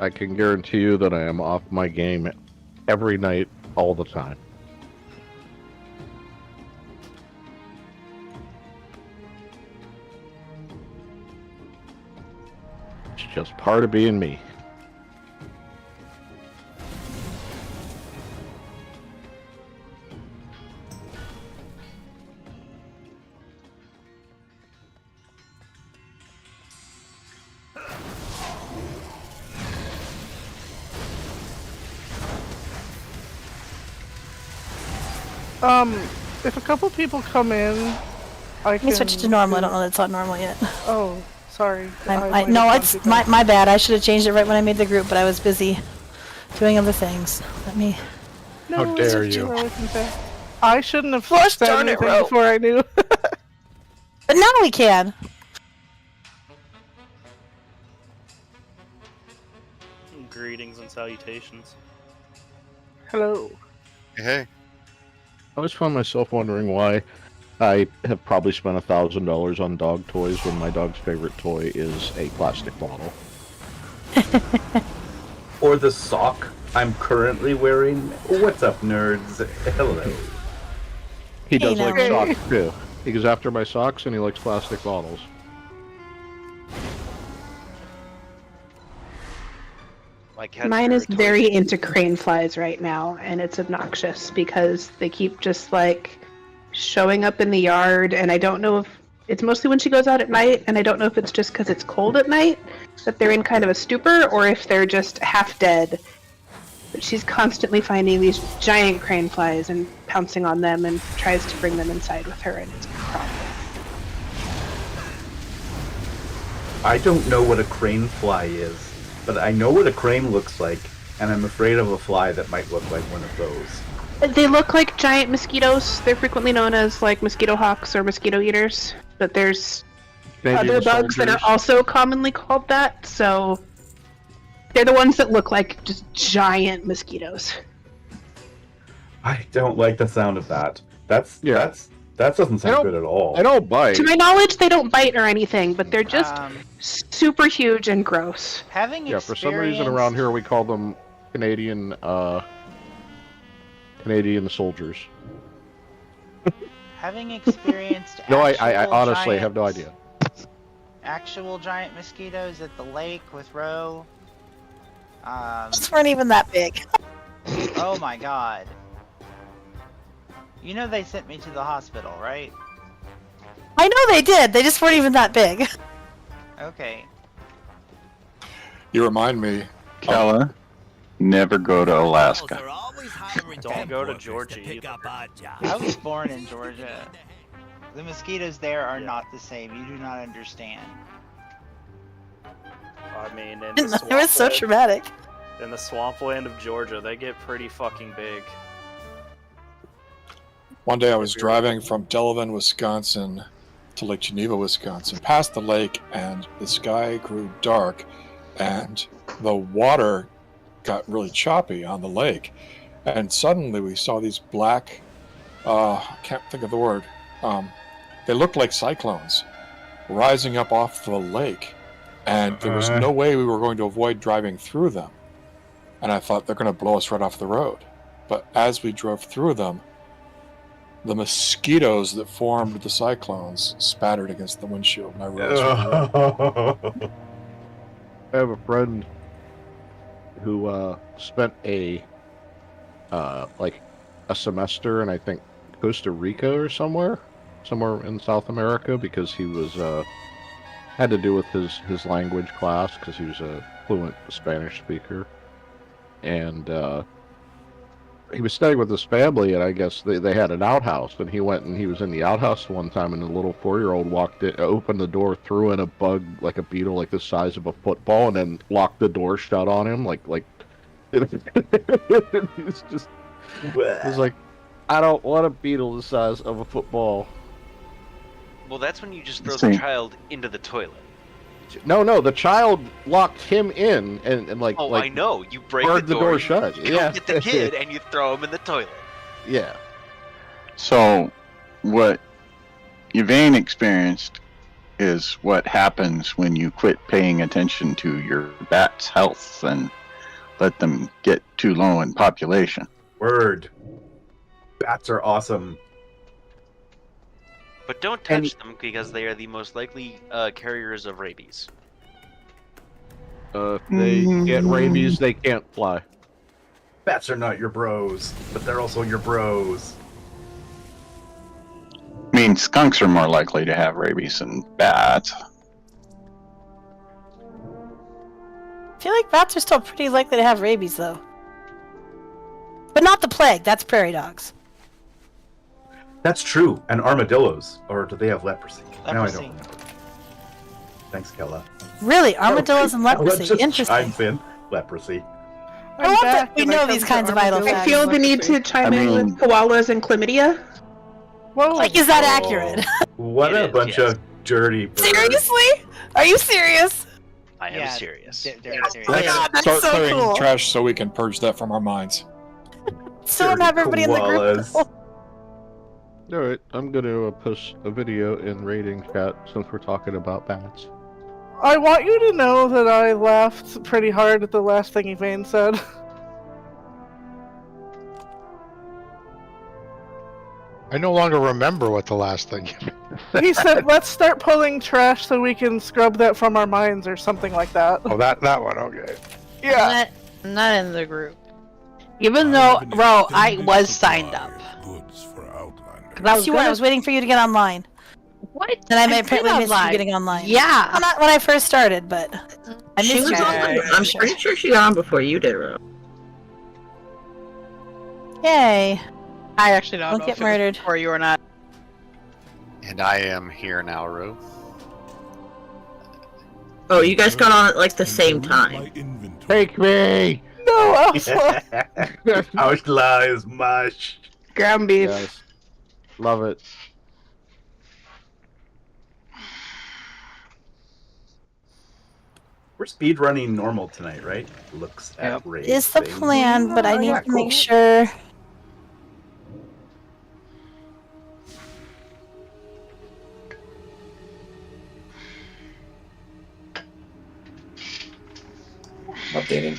I can guarantee you that I am off my game every night, all the time. It's just part of being me. If a couple people come in, I can... Let me switch to normal. I don't know that it's not normal yet. Oh, sorry. No, it's my bad. I should have changed it right when I made the group, but I was busy doing other things. Let me... No, How dare you. I shouldn't have Flush said darn it, anything Ro. before I knew. But now we can! Greetings and salutations. Hello. Hey. I always find myself wondering why I have probably spent $1,000 on dog toys when my dog's favorite toy is a plastic bottle. Or the sock I'm currently wearing. What's up, nerds? Hello. He does Hey, like now. socks too. He goes after my socks and he likes plastic bottles. Mine is very into crane flies right now, and it's obnoxious because they keep just like showing up in the yard, and I don't know if it's mostly when she goes out at night, and I don't know if it's just because it's cold at night that they're in kind of a stupor, or if they're just half dead. But she's constantly finding these giant crane flies and pouncing on them and tries to bring them inside with her, and it's a problem. I don't know what a crane fly is, but I know what a crane looks like, and I'm afraid of a fly that might look like one of those. They look like giant mosquitoes. They're frequently known as like mosquito hawks or mosquito eaters, but there's other bugs that are also commonly called that, so they're the ones that look like just giant mosquitoes. I don't like the sound of that. That doesn't sound good at all. I don't bite. To my knowledge, they don't bite or anything, but they're just super huge and gross. Yeah, for some reason around here we call them Canadian soldiers. Having experienced No, I honestly have no idea. actual giant mosquitoes at the lake with Ro. Those weren't even that big. Oh my god. You know they sent me to the hospital, right? I know they did. They just weren't even that big. Okay. You remind me. Kela, never go to Alaska. Don't go to Georgia either. I was born in Georgia. The mosquitoes there are not the same. You do not understand. I mean, in It was so traumatic. in the swampland of Georgia, they get pretty fucking big. One day I was driving from Delavan, Wisconsin to Lake Geneva, Wisconsin, past the lake, and the sky grew dark, and the water got really choppy on the lake. And suddenly we saw these black, I can't think of the word, they looked like cyclones rising up off the lake. And there was no way we were going to avoid driving through them. And I thought they're going to blow us right off the road. But as we drove through them, the mosquitoes that formed the cyclones spattered against the windshield, and I realized I have a friend who spent a semester in, I think, Costa Rica or somewhere in South America, because he was had to do with his language class, because he was a fluent Spanish speaker, and he was staying with his family, and I guess they had an outhouse, and he went and he was in the outhouse one time, and a little 4-year-old walked in, opened the door, threw in a bug, like a beetle, like the size of a football, and then locked the door shut on him, like it's just, it was like, I don't want a beetle the size of a football. Well, that's when you just throw the child into the toilet. No, the child locked him in, and like. Oh, like, I know. You break the door you shut. Go Yeah. get the kid and you throw him in the toilet. Yeah. So, what Yvain experienced is what happens when you quit paying attention to your bat's health and let them get too low in population. Word. Bats are awesome. But don't touch them because they are the most likely carriers of rabies. If they get rabies, they can't fly. Bats are not your bros, but they're also your bros. I mean, skunks are more likely to have rabies than bats. I feel like bats are still pretty likely to have rabies, though. But not the plague. That's prairie dogs. That's true. And armadillos. Or do they have leprosy? Now I Leprosy. don't remember. Thanks, Kela. Really? Armadillos and leprosy. Just Interesting. chimes in. Leprosy. I love that we know these kinds of idle I facts. feel the need to chime in with koalas and chlamydia. Whoa. Like, is that accurate? What It a is, bunch yes. of dirty birds. Seriously? Are you serious? I am Yeah, serious. They're serious. Oh my Let's God, that's start so clearing cool. trash so we can purge that from our minds. Still don't have everybody in the Koalas. group. Alright, I'm gonna post a video in raiding chat since we're talking about bats. I want you to know that I laughed pretty hard at the last thing Evane said. I no longer remember what the last thing. He said, let's start pulling trash so we can scrub that from our minds or something like that. Oh, that one. Okay. Yeah. I'm not in the group. Even though, bro, I was signed up. That's you. I was waiting for you to get online. What? And I been apparently missed you online. getting online. Yeah. Well, not when I first started, but I She missed was you. on. I'm pretty sure she got on before you did, Ro. Yay. I actually don't Don't know get if it was murdered. before you or not. And I am here now, Ru. Oh, you guys got on at like the same time. Take me! No, Alpha! Outlaw is mush. Ground beef. Yes. Love it. We're speedrunning normal tonight, right? Looks at raid. Is the thing. plan, but I need to make sure. Updating.